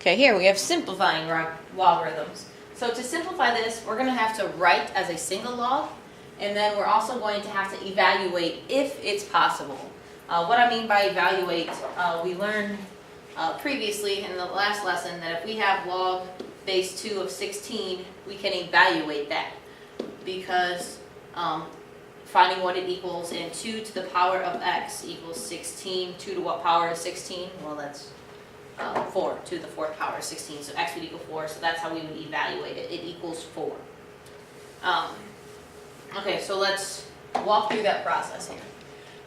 Okay, here we have simplifying logarithms. So to simplify this, we're going to have to write as a single log, and then we're also going to have to evaluate if it's possible. What I mean by evaluate, we learned previously in the last lesson that if we have log base 2 of 16, we can evaluate that because finding what it equals, and 2 to the power of x equals 16. 2 to what power is 16? Well, that's 4 to the 4th power is 16, so x would equal 4, so that's how we would evaluate it. It equals 4. Okay, so let's walk through that process here.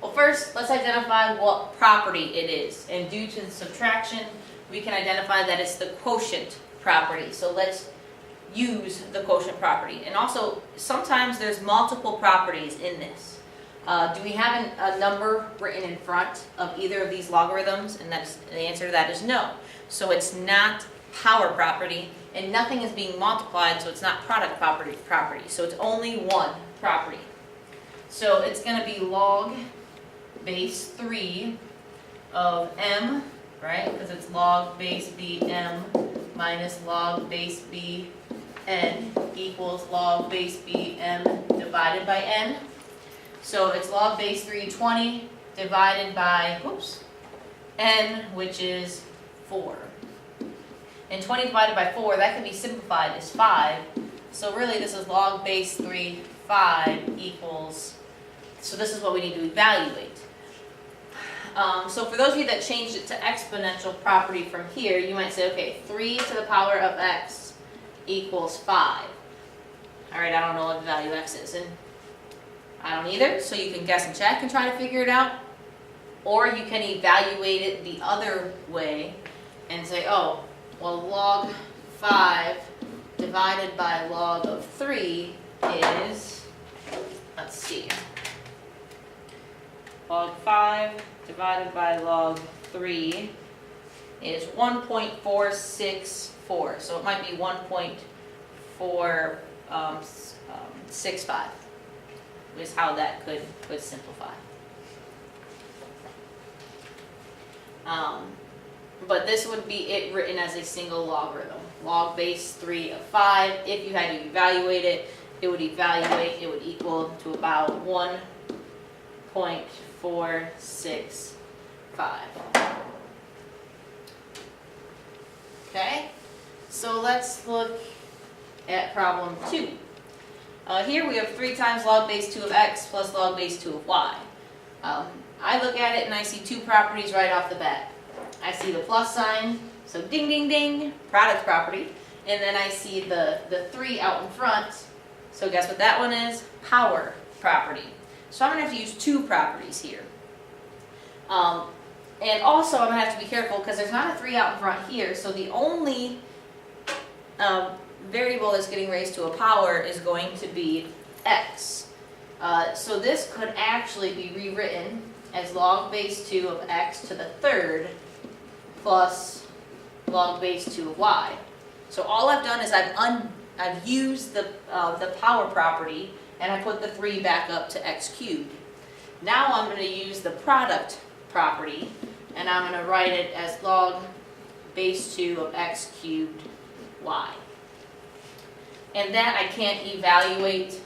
Well, first, let's identify what property it is, and due to the subtraction, we can identify that it's the quotient property. So let's use the quotient property. And also, sometimes there's multiple properties in this. Do we have a number written in front of either of these logarithms? And the answer to that is no. So it's not power property, and nothing is being multiplied, so it's not product property. So it's only one property. So it's going to be log base 3 of m, right? Because it's log base b m minus log base b n equals log base b m divided by n. So it's log base 3, 20 divided by, n, which is 4. And 20 divided by 4, that can be simplified as 5. So really this is log base 3, 5 equals, so this is what we need to evaluate. So for those of you that changed it to exponential property from here, you might say, okay, 3 to the power of x equals 5. All right, I don't know what the value of x is, and I don't either, so you can guess and check and try to figure it out. Or you can evaluate it the other way and say, oh, well, log 5 divided by log of 3 is, let's see, log 5 divided by log 3 is 1.464, so it might be 1.465 is how that could simplify. But this would be it written as a single logarithm. Log base 3 of 5, if you had to evaluate it, it would equal to about 1.465. Okay, so let's look at problem 2. Here we have 3 times log base 2 of x plus log base 2 of y. I look at it and I see 2 properties right off the bat. I see the plus sign, so ding ding ding, product property, and then I see the 3 out in front, so guess what that one is? Power property. So I'm going to have to use 2 properties here. And also I'm going to have to be careful because there's not a 3 out in front here, so the only variable that's getting raised to a power is going to be x. So this could actually be rewritten as log base 2 of x to the 3rd plus log base 2 of y. So all I've done is I've used the power property and I put the 3 back up to x cubed. Now I'm going to use the product property and I'm going to write it as log base 2 of x cubed y. And that I can't evaluate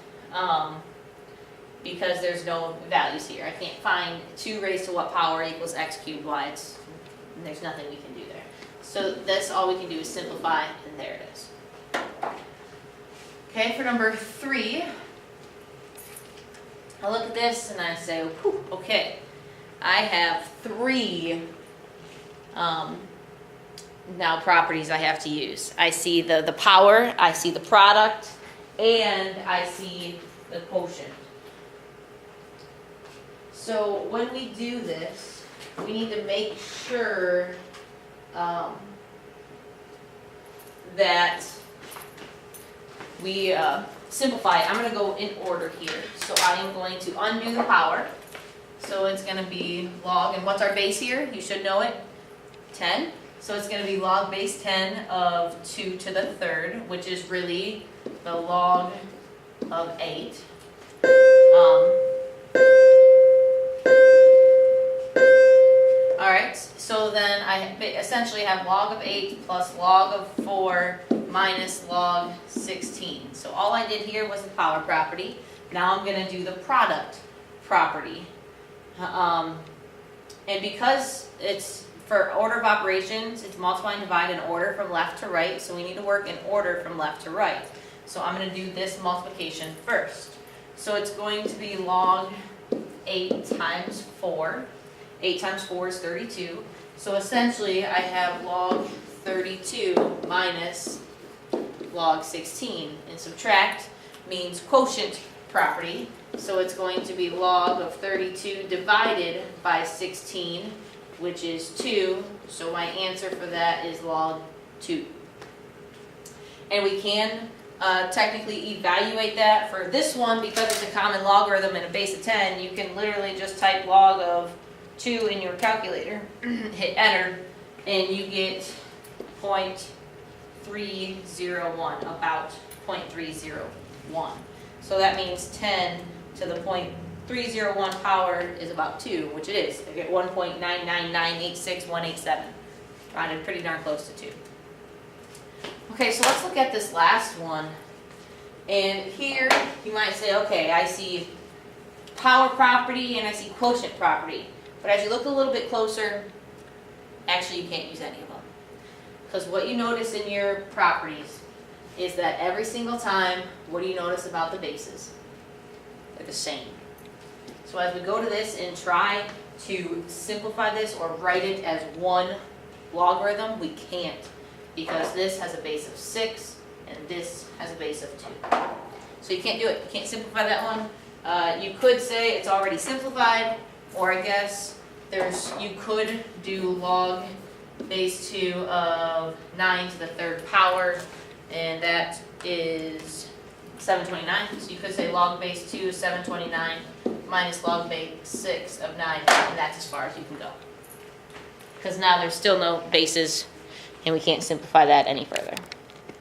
because there's no values here. I can't find 2 raised to what power equals x cubed y. There's nothing we can do there. So that's all we can do is simplify, and there it is. Okay, for number 3, I look at this and I say, whew, okay, I have 3 now properties I have to use. I see the power, I see the product, and I see the quotient. So when we do this, we need to make sure that we simplify it. I'm going to go in order here. So I am going to undo the power. So it's going to be log, and what's our base here? You should know it, 10. So it's going to be log base 10 of 2 to the 3rd, which is really the log of 8. Alright, so then essentially have log of 8 plus log of 4 minus log 16. So all I did here was the power property. Now I'm going to do the product property. And because it's for order of operations, it's multiply and divide in order from left to right, so we need to work in order from left to right. So I'm going to do this multiplication first. So it's going to be log 8 times 4. 8 times 4 is 32. So essentially I have log 32 minus log 16. And subtract means quotient property. So it's going to be log of 32 divided by 16, which is 2. So my answer for that is log 2. And we can technically evaluate that for this one because it's a common logarithm and a base of 10. You can literally just type log of 2 in your calculator, hit enter, and you get 0.301, about 0.301. So that means 10 to the 0.301 power is about 2, which it is. I get 1.99986,187. Rounded pretty darn close to 2. Okay, so let's look at this last one. And here you might say, okay, I see power property and I see quotient property. But as you look a little bit closer, actually you can't use any of them. Because what you notice in your properties is that every single time, what do you notice about the bases? They're the same. So as we go to this and try to simplify this or write it as one logarithm, we can't. Because this has a base of 6 and this has a base of 2. So you can't do it. You can't simplify that one. You could say it's already simplified, or I guess you could do log base 2 of 9 to the 3rd power, and that is 729. So you could say log base 2 is 729 minus log base 6 of 9, and that's as far as you can go. Because now there's still no bases, and we can't simplify that any further.